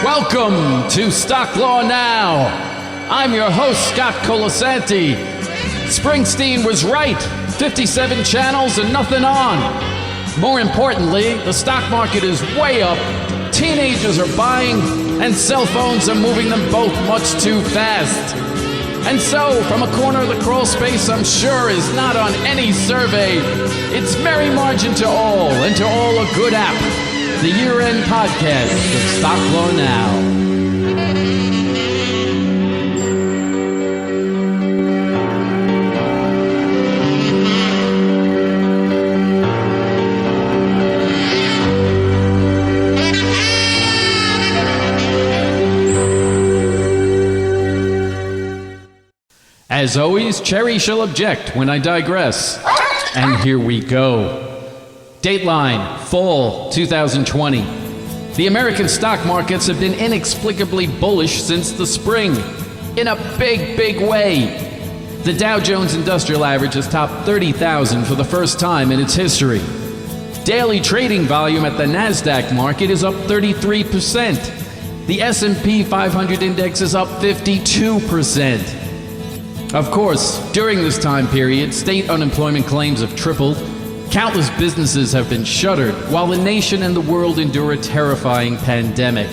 Welcome to Stock Law Now. I'm your host, Scott Colasanti. Springsteen was right. 57 channels and nothing on. More importantly, the stock market is way up. Teenagers are buying, and cell phones are moving them both much too fast. And so, from a corner of the crawl space I'm sure is not on any survey, it's merry margin to all, and to all a good app. The year-end podcast of Stock Law Now. As always, Cherry shall object when I digress. And here we go. Dateline, fall 2020. The American stock markets have been inexplicably bullish since the spring. In a big, big way. The Dow Jones Industrial Average has topped 30,000 for the first time in its history. Daily trading volume at the NASDAQ market is up 33%. The S&P 500 index is up 52%. Of course, during this time period, state unemployment claims have tripled. Countless businesses have been shuttered, while the nation and the world endure a terrifying pandemic.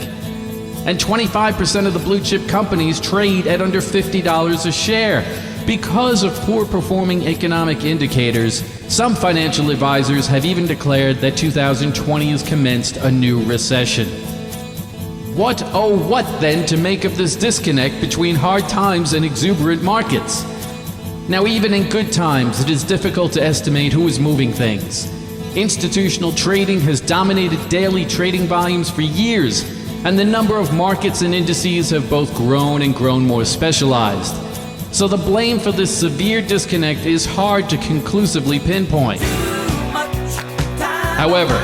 And 25% of the blue chip companies trade at under $50 a share. Because of poor performing economic indicators, some financial advisors have even declared that 2020 has commenced a new recession. What, oh what then to make of this disconnect between hard times and exuberant markets? Now, even in good times, it is difficult to estimate who is moving things. Institutional trading has dominated daily trading volumes for years, and the number of markets and indices have both grown and grown more specialized. So the blame for this severe disconnect is hard to conclusively pinpoint. However,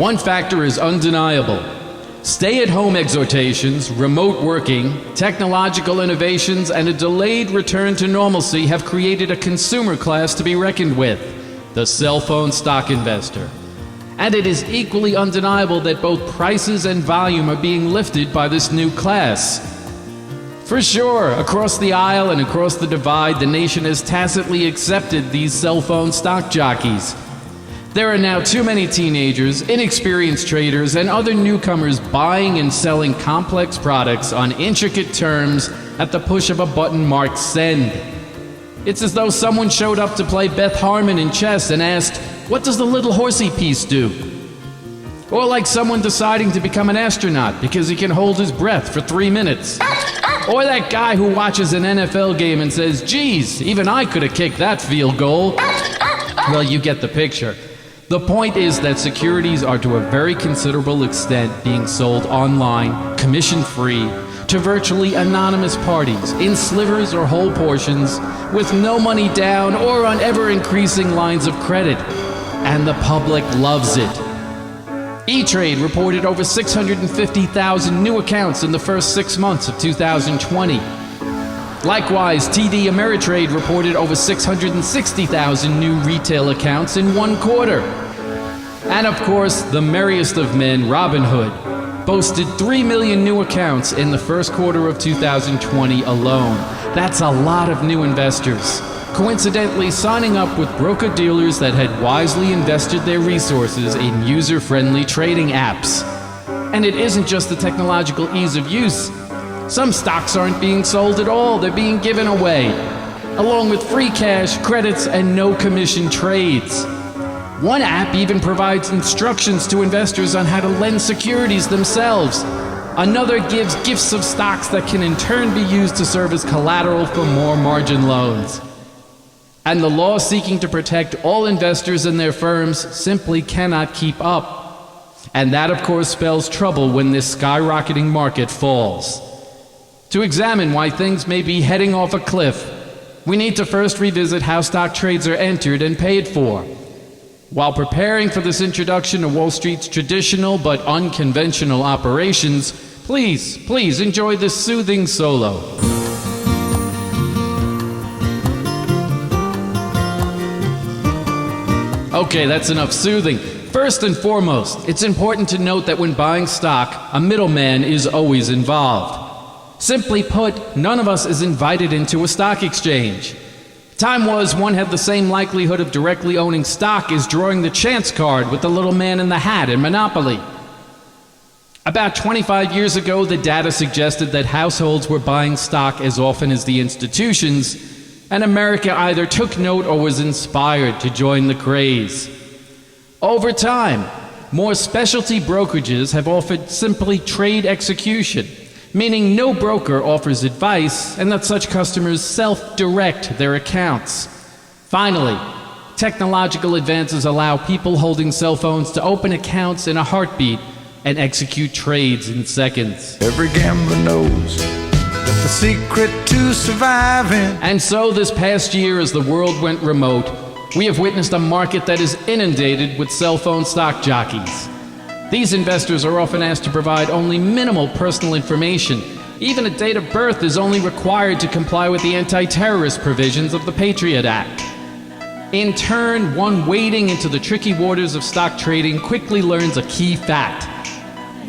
one factor is undeniable. Stay-at-home exhortations, remote working, technological innovations, and a delayed return to normalcy have created a consumer class to be reckoned with, the cell phone stock investor. And it is equally undeniable that both prices and volume are being lifted by this new class. For sure, across the aisle and across the divide, the nation has tacitly accepted these cell phone stock jockeys. There are now too many teenagers, inexperienced traders, and other newcomers buying and selling complex products on intricate terms at the push of a button marked send. It's as though someone showed up to play Beth Harmon in chess and asked, "What does the little horsey piece do?" Or like someone deciding to become an astronaut because he can hold his breath for 3 minutes. Or that guy who watches an NFL game and says, "Geez, even I could have kicked that field goal." Well, you get the picture. The point is that securities are to a very considerable extent being sold online, commission-free, to virtually anonymous parties, in slivers or whole portions, with no money down or on ever-increasing lines of credit. And the public loves it. E-Trade reported over 650,000 new accounts in the first 6 months of 2020. Likewise, TD Ameritrade reported over 660,000 new retail accounts in 1 quarter. And of course, the merriest of men, Robinhood, boasted 3 million new accounts in the first quarter of 2020 alone. That's a lot of new investors, coincidentally signing up with broker-dealers that had wisely invested their resources in user-friendly trading apps. And it isn't just the technological ease of use. Some stocks aren't being sold at all, they're being given away, along with free cash, credits, and no commission trades. One app even provides instructions to investors on how to lend securities themselves. Another gives gifts of stocks that can in turn be used to serve as collateral for more margin loans. And the law seeking to protect all investors and their firms simply cannot keep up. And that, of course, spells trouble when this skyrocketing market falls. To examine why things may be heading off a cliff, we need to first revisit how stock trades are entered and paid for. While preparing for this introduction to Wall Street's traditional but unconventional operations, please enjoy this soothing solo. Okay, that's enough soothing. First and foremost, it's important to note that when buying stock, a middleman is always involved. Simply put, none of us is invited into a stock exchange. Time was one had the same likelihood of directly owning stock as drawing the chance card with the little man in the hat in Monopoly. About 25 years ago, the data suggested that households were buying stock as often as the institutions, and America either took note or was inspired to join the craze. Over time, more specialty brokerages have offered simply trade execution, meaning no broker offers advice and that such customers self-direct their accounts. Finally, technological advances allow people holding cell phones to open accounts in a heartbeat and execute trades in seconds. Every gambler knows that the secret to surviving. And so this past year, as the world went remote, we have witnessed a market that is inundated with cell phone stock jockeys. These investors are often asked to provide only minimal personal information. Even a date of birth is only required to comply with the anti-terrorist provisions of the Patriot Act. In turn, one wading into the tricky waters of stock trading quickly learns a key fact.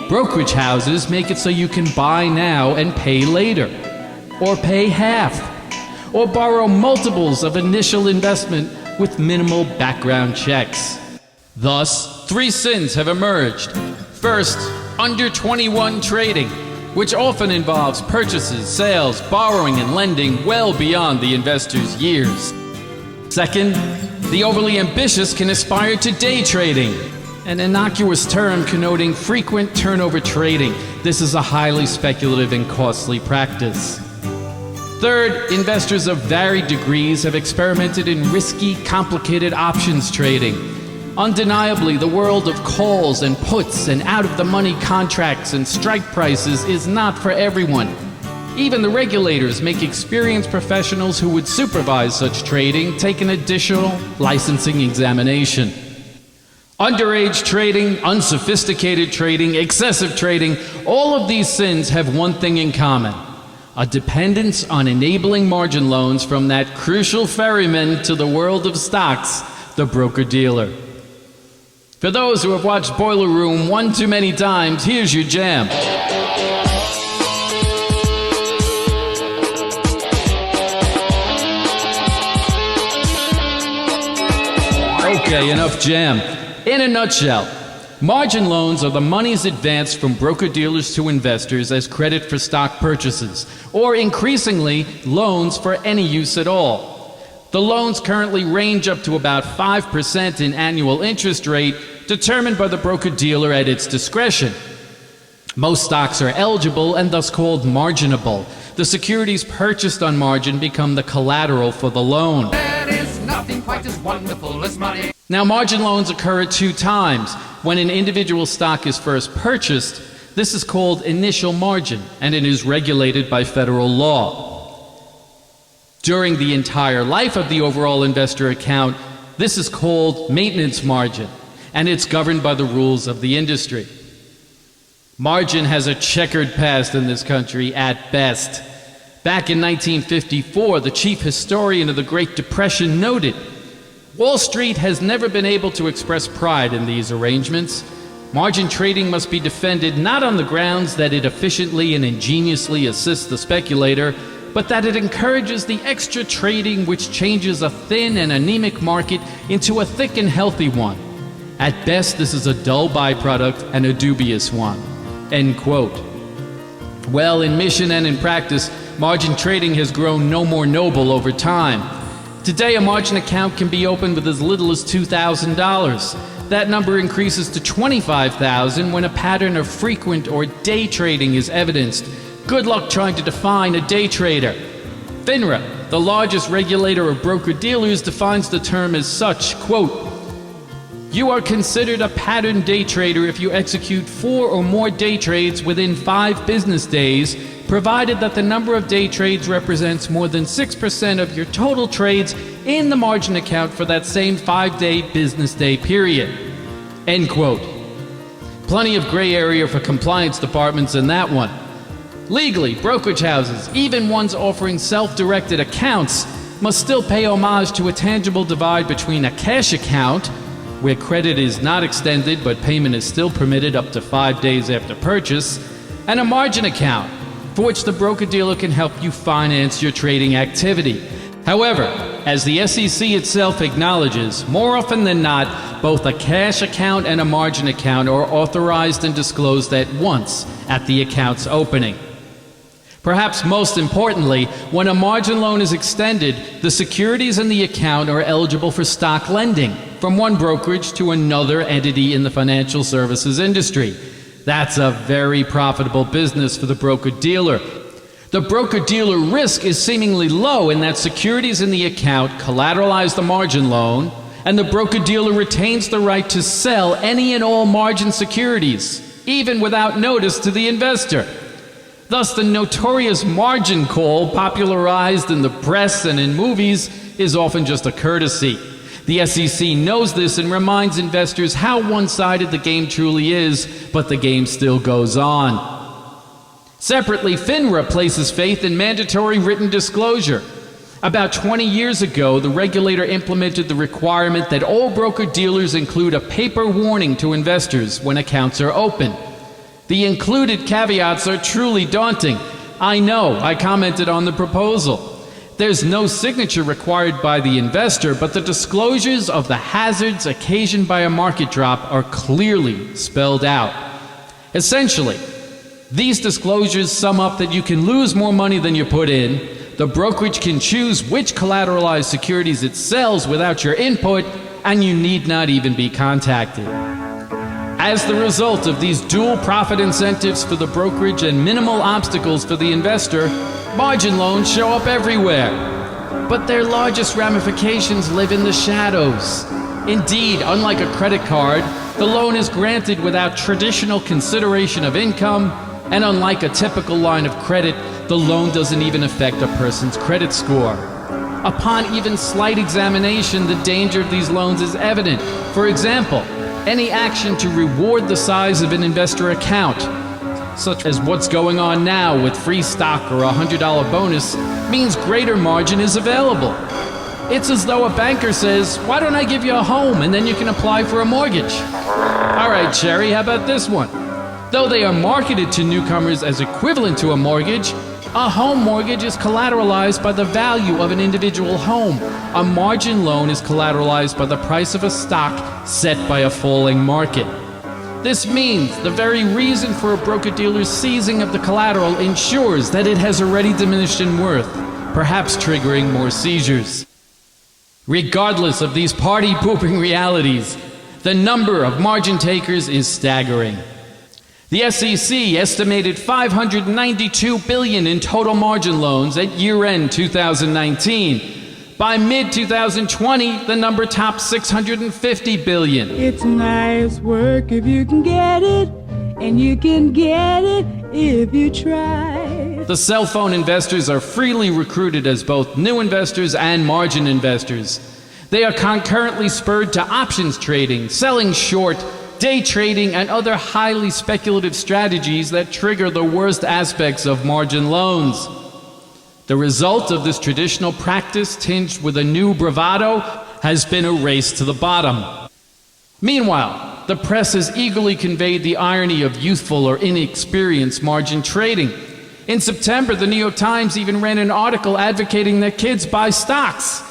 Brokerage houses make it so you can buy now and pay later, or pay half, or borrow multiples of initial investment with minimal background checks. Thus, three sins have emerged. First, under 21 trading, which often involves purchases, sales, borrowing, and lending well beyond the investor's years. Second, the overly ambitious can aspire to day trading, an innocuous term connoting frequent turnover trading. This is a highly speculative and costly practice. Third, investors of varied degrees have experimented in risky, complicated options trading. Undeniably, the world of calls and puts and out-of-the-money contracts and strike prices is not for everyone. Even the regulators make experienced professionals who would supervise such trading take an additional licensing examination. Underage trading, unsophisticated trading, excessive trading, all of these sins have one thing in common: a dependence on enabling margin loans from that crucial ferryman to the world of stocks, the broker-dealer. For those who have watched Boiler Room one too many times, here's your jam. Okay, enough jam. In a nutshell, margin loans are the monies advanced from broker-dealers to investors as credit for stock purchases, or increasingly, loans for any use at all. The loans currently range up to about 5% in annual interest rate, determined by the broker-dealer at its discretion. Most stocks are eligible and thus called marginable. The securities purchased on margin become the collateral for the loan. There is nothing quite as wonderful as money. Now, margin loans occur at two times. When an individual stock is first purchased, this is called initial margin, and it is regulated by federal law. During the entire life of the overall investor account, this is called maintenance margin, and it's governed by the rules of the industry. Margin has a checkered past in this country at best. Back in 1954, the chief historian of the Great Depression noted, "Wall Street has never been able to express pride in these arrangements. Margin trading must be defended not on the grounds that it efficiently and ingeniously assists the speculator, but that it encourages the extra trading which changes a thin and anemic market into a thick and healthy one. At best, this is a dull byproduct and a dubious one." End quote. Well, in mission and in practice, margin trading has grown no more noble over time. Today, a margin account can be opened with as little as $2,000. That number increases to $25,000 when a pattern of frequent or day trading is evidenced. Good luck trying to define a day trader. FINRA, the largest regulator of broker-dealers, defines the term as such, quote, "You are considered a pattern day trader if you execute 4 or more day trades within 5 business days, provided that the number of day trades represents more than 6% of your total trades in the margin account for that same 5-day business day period." End quote. Plenty of gray area for compliance departments in that one. Legally, brokerage houses, even ones offering self-directed accounts, must still pay homage to a tangible divide between a cash account, where credit is not extended but payment is still permitted up to 5 days after purchase, and a margin account, for which the broker-dealer can help you finance your trading activity. However, as the SEC itself acknowledges, more often than not, both a cash account and a margin account are authorized and disclosed at once at the account's opening. Perhaps most importantly, when a margin loan is extended, the securities in the account are eligible for stock lending from one brokerage to another entity in the financial services industry. That's a very profitable business for the broker-dealer. The broker-dealer risk is seemingly low in that securities in the account collateralize the margin loan, and the broker-dealer retains the right to sell any and all margin securities, even without notice to the investor. Thus, the notorious margin call, popularized in the press and in movies, is often just a courtesy. The SEC knows this and reminds investors how one-sided the game truly is, but the game still goes on. Separately, FINRA places faith in mandatory written disclosure. About 20 years ago, the regulator implemented the requirement that all broker-dealers include a paper warning to investors when accounts are open. The included caveats are truly daunting. I know, I commented on the proposal. There's no signature required by the investor, but the disclosures of the hazards occasioned by a market drop are clearly spelled out. Essentially, these disclosures sum up that you can lose more money than you put in, the brokerage can choose which collateralized securities it sells without your input, and you need not even be contacted. As the result of these dual profit incentives for the brokerage and minimal obstacles for the investor, margin loans show up everywhere. But their largest ramifications live in the shadows. Indeed, unlike a credit card, the loan is granted without traditional consideration of income, and unlike a typical line of credit, the loan doesn't even affect a person's credit score. Upon even slight examination, the danger of these loans is evident. For example, any action to reward the size of an investor account, such as what's going on now with free stock or a $100 bonus, means greater margin is available. It's as though a banker says, "Why don't I give you a home and then you can apply for a mortgage?" All right, Sherry, how about this one? Though they are marketed to newcomers as equivalent to a mortgage, a home mortgage is collateralized by the value of an individual home. A margin loan is collateralized by the price of a stock set by a falling market. This means the very reason for a broker-dealer's seizing of the collateral ensures that it has already diminished in worth, perhaps triggering more seizures. Regardless of these party-pooping realities, the number of margin takers is staggering. The SEC estimated $592 billion in total margin loans at year-end 2019. By mid-2020, the number topped $650 billion. It's nice work if you can get it, and you can get it if you try. The cell phone investors are freely recruited as both new investors and margin investors. They are concurrently spurred to options trading, selling short, day trading, and other highly speculative strategies that trigger the worst aspects of margin loans. The result of this traditional practice, tinged with a new bravado, has been a race to the bottom. Meanwhile, the press has eagerly conveyed the irony of youthful or inexperienced margin trading. In September, the New York Times even ran an article advocating that kids buy stocks,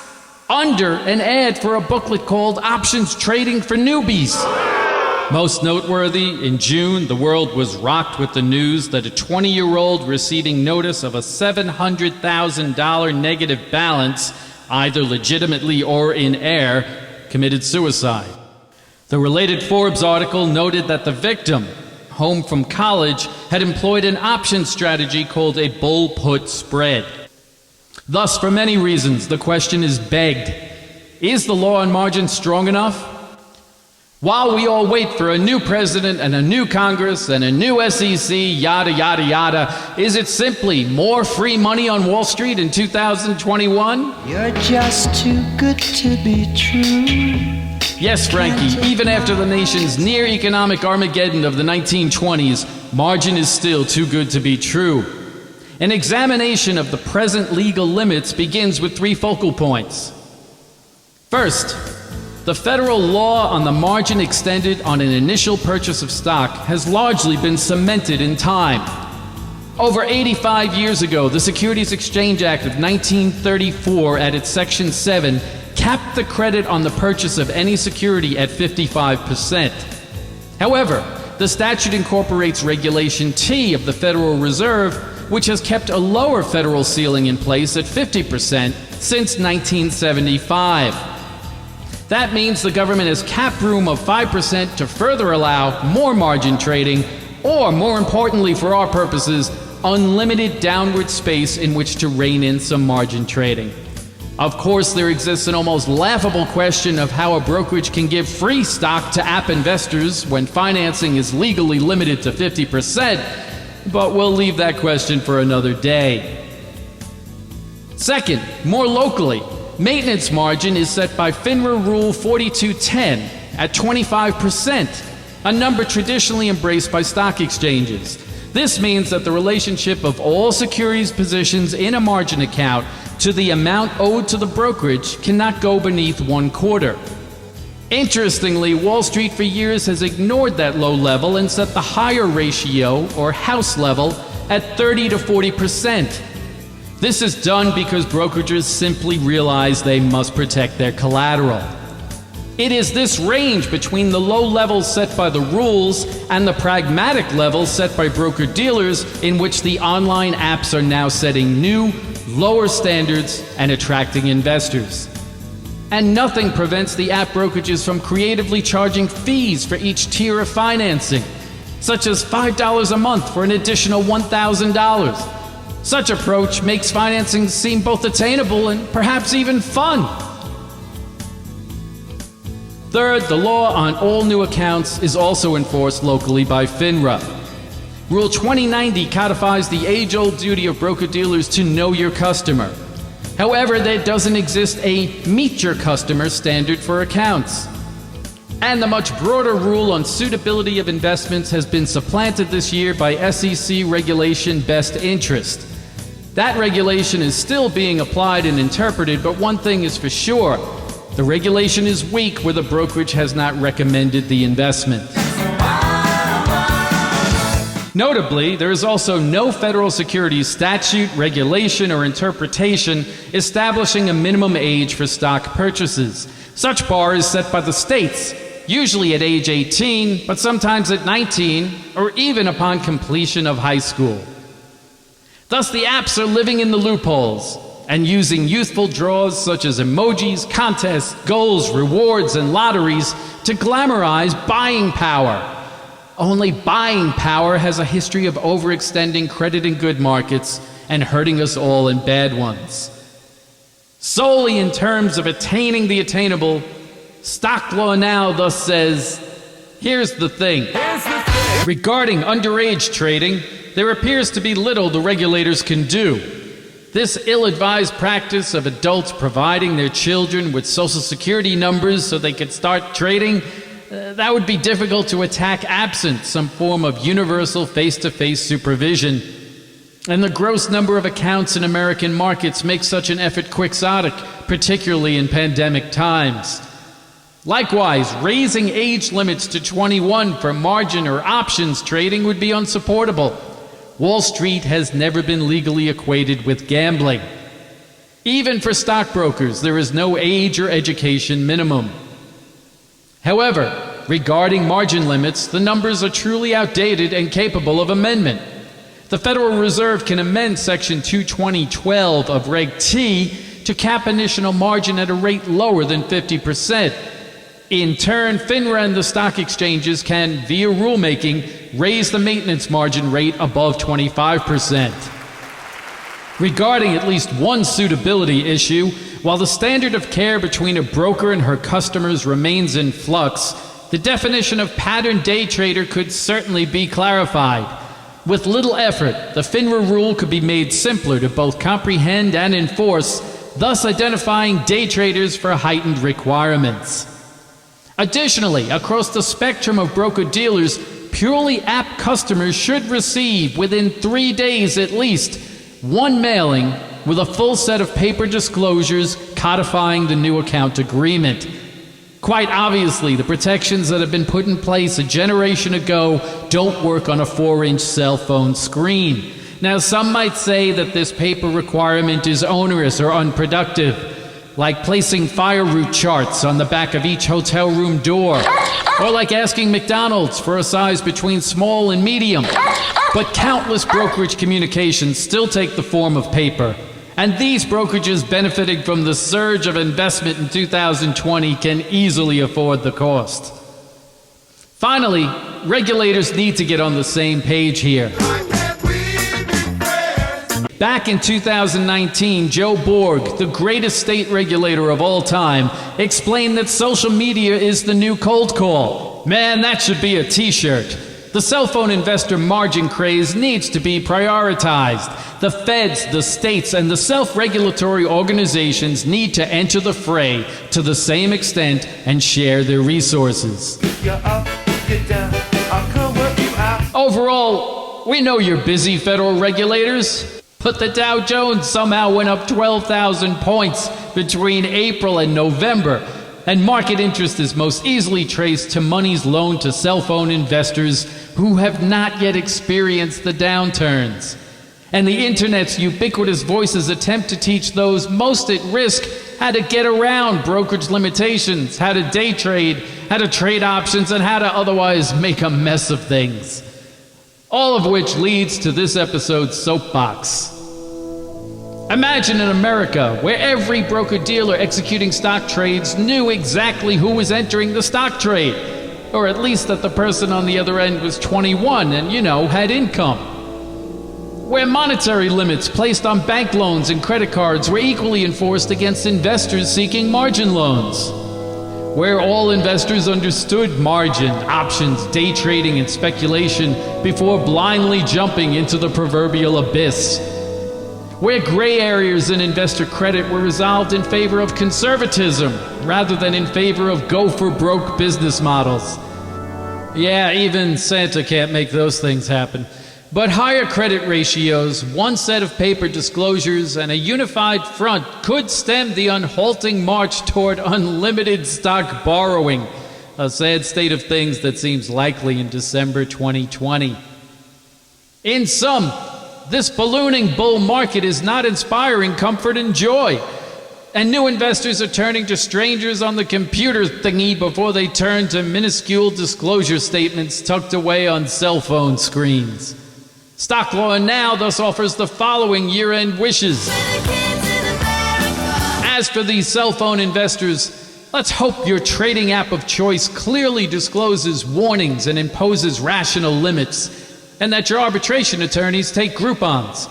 under an ad for a booklet called Options Trading for Newbies. Most noteworthy, in June, the world was rocked with the news that a 20-year-old receiving notice of a $700,000 negative balance, either legitimately or in error, committed suicide. The related Forbes article noted that the victim, home from college, had employed an option strategy called a bull-put spread. Thus, for many reasons, the question is begged: is the law on margin strong enough? While we all wait for a new president and a new Congress and a new SEC, yada, yada, yada, is it simply more free money on Wall Street in 2021? You're just too good to be true. Yes, Frankie, even after the nation's near economic Armageddon of the 1920s, margin is still too good to be true. An examination of the present legal limits begins with 3 focal points. First, The federal law on the margin extended on an initial purchase of stock has largely been cemented in time. Over 85 years ago, the Securities Exchange Act of 1934, at its Section 7, capped the credit on the purchase of any security at 55%. However, the statute incorporates Regulation T of the Federal Reserve, which has kept a lower federal ceiling in place at 50% since 1975. That means the government has cap room of 5% to further allow more margin trading, or more importantly for our purposes, unlimited downward space in which to rein in some margin trading. Of course, there exists an almost laughable question of how a brokerage can give free stock to app investors when financing is legally limited to 50%, but we'll leave that question for another day. Second, more locally, maintenance margin is set by FINRA Rule 4210 at 25%, a number traditionally embraced by stock exchanges. This means that the relationship of all securities positions in a margin account to the amount owed to the brokerage cannot go beneath 1/4. Interestingly, Wall Street for years has ignored that low level and set the higher ratio, or house level, at 30 to 40%. This is done because brokerages simply realize they must protect their collateral. It is this range between the low levels set by the rules and the pragmatic levels set by broker-dealers in which the online apps are now setting new, lower standards and attracting investors. And nothing prevents the app brokerages from creatively charging fees for each tier of financing, such as $5 a month for an additional $1,000. Such approach makes financing seem both attainable and perhaps even fun. Third, the law on all new accounts is also enforced locally by FINRA. Rule 2090 codifies the age-old duty of broker-dealers to know your customer. However, there doesn't exist a meet your customer standard for accounts. And the much broader rule on suitability of investments has been supplanted this year by SEC regulation best interest. That regulation is still being applied and interpreted, but one thing is for sure: the regulation is weak where the brokerage has not recommended the investment. Notably, there is also no federal securities statute, regulation, or interpretation establishing a minimum age for stock purchases. Such bar is set by the states, usually at age 18, but sometimes at 19, or even upon completion of high school. Thus, the apps are living in the loopholes and using youthful draws such as emojis, contests, goals, rewards, and lotteries to glamorize buying power. Only buying power has a history of overextending credit in good markets and hurting us all in bad ones. Solely in terms of attaining the attainable, stock law now thus says, here's the thing. Regarding underage trading, there appears to be little the regulators can do. This ill-advised practice of adults providing their children with Social Security numbers so they could start trading, that would be difficult to attack absent some form of universal face-to-face supervision. And the gross number of accounts in American markets makes such an effort quixotic, particularly in pandemic times. Likewise, raising age limits to 21 for margin or options trading would be unsupportable. Wall Street has never been legally equated with gambling. Even for stockbrokers, there is no age or education minimum. However, regarding margin limits, the numbers are truly outdated and capable of amendment. The Federal Reserve can amend Section 220.12 of Reg T to cap initial margin at a rate lower than 50%. In turn, FINRA and the stock exchanges can, via rulemaking, raise the maintenance margin rate above 25%. Regarding at least one suitability issue, while the standard of care between a broker and her customers remains in flux, the definition of pattern day trader could certainly be clarified. With little effort, the FINRA rule could be made simpler to both comprehend and enforce, thus identifying day traders for heightened requirements. Additionally, across the spectrum of broker-dealers, purely app customers should receive, within 3 days at least, one mailing with a full set of paper disclosures codifying the new account agreement. Quite obviously, the protections that have been put in place a generation ago don't work on a 4-inch cell phone screen. Now, some might say that this paper requirement is onerous or unproductive, like placing fire route charts on the back of each hotel room door, or like asking McDonald's for a size between small and medium. But countless brokerage communications still take the form of paper, and these brokerages benefiting from the surge of investment in 2020 can easily afford the cost. Finally, regulators need to get on the same page here. Back in 2019, Joe Borg, the greatest state regulator of all time, explained that social media is the new cold call. Man, that should be a t-shirt. The cell phone investor margin craze needs to be prioritized. The feds, the states, and the self-regulatory organizations need to enter the fray to the same extent and share their resources. If you're up, if you're down, I'll come work you out. Overall, we know you're busy, federal regulators. But the Dow Jones somehow went up 12,000 points between April and November, and market interest is most easily traced to monies loaned to cell phone investors who have not yet experienced the downturns. And the internet's ubiquitous voices attempt to teach those most at risk how to get around brokerage limitations, how to day trade, how to trade options, and how to otherwise make a mess of things. All of which leads to this episode's soapbox. Imagine in America, where every broker-dealer executing stock trades knew exactly who was entering the stock trade, or at least that the person on the other end was 21 and, had income. Where monetary limits placed on bank loans and credit cards were equally enforced against investors seeking margin loans. Where all investors understood margin, options, day trading, and speculation before blindly jumping into the proverbial abyss. Where gray areas in investor credit were resolved in favor of conservatism rather than in favor of go-for-broke business models. Yeah, even Santa can't make those things happen. But higher credit ratios, one set of paper disclosures, and a unified front could stem the unhalting march toward unlimited stock borrowing, a sad state of things that seems likely in December 2020. In sum, this ballooning bull market is not inspiring comfort and joy, and new investors are turning to strangers on the computer thingy before they turn to minuscule disclosure statements tucked away on cell phone screens. Stock Law Now thus offers the following year-end wishes. As for these cell phone investors, let's hope your trading app of choice clearly discloses warnings and imposes rational limits, and that your arbitration attorneys take Groupons.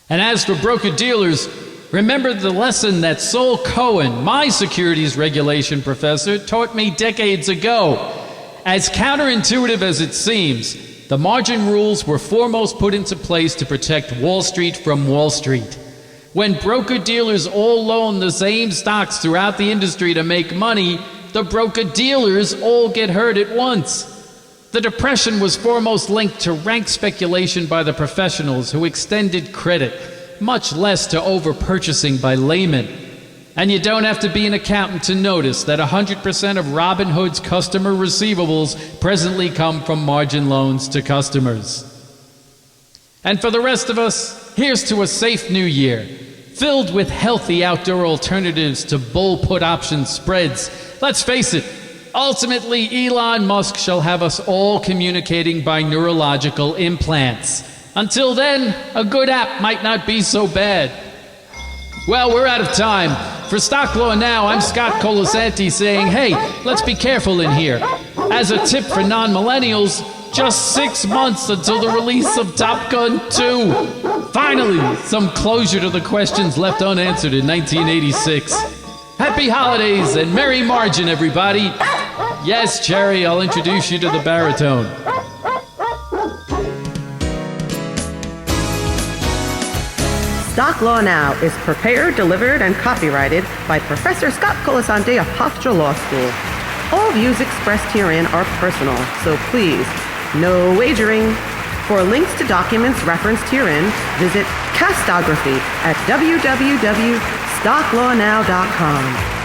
And as for broker-dealers, remember the lesson that Sol Cohen, my securities regulation professor, taught me decades ago. As counterintuitive as it seems, the margin rules were foremost put into place to protect Wall Street from Wall Street. When broker-dealers all loan the same stocks throughout the industry to make money, the broker-dealers all get hurt at once. The Depression was foremost linked to rank speculation by the professionals who extended credit, much less to over-purchasing by laymen. And you don't have to be an accountant to notice that 100% of Robinhood's customer receivables presently come from margin loans to customers. And for the rest of us, here's to a safe new year, filled with healthy outdoor alternatives to bull put option spreads. Let's face it, ultimately Elon Musk shall have us all communicating by neurological implants. Until then, a good app might not be so bad. Well, we're out of time. For Stock Law Now, I'm Scott Colasanti saying, hey, let's be careful in here. As a tip for non-millennials, just 6 months until the release of Top Gun 2. Finally, some closure to the questions left unanswered in 1986. Happy holidays and merry margin, everybody. Yes, Cherry, I'll introduce you to the baritone. Stock Law Now is prepared, delivered, and copyrighted by Professor Scott Colasanti of Hofstra Law School. All views expressed herein are personal, so please, no wagering. For links to documents referenced herein, visit Castography at www.stocklawnow.com.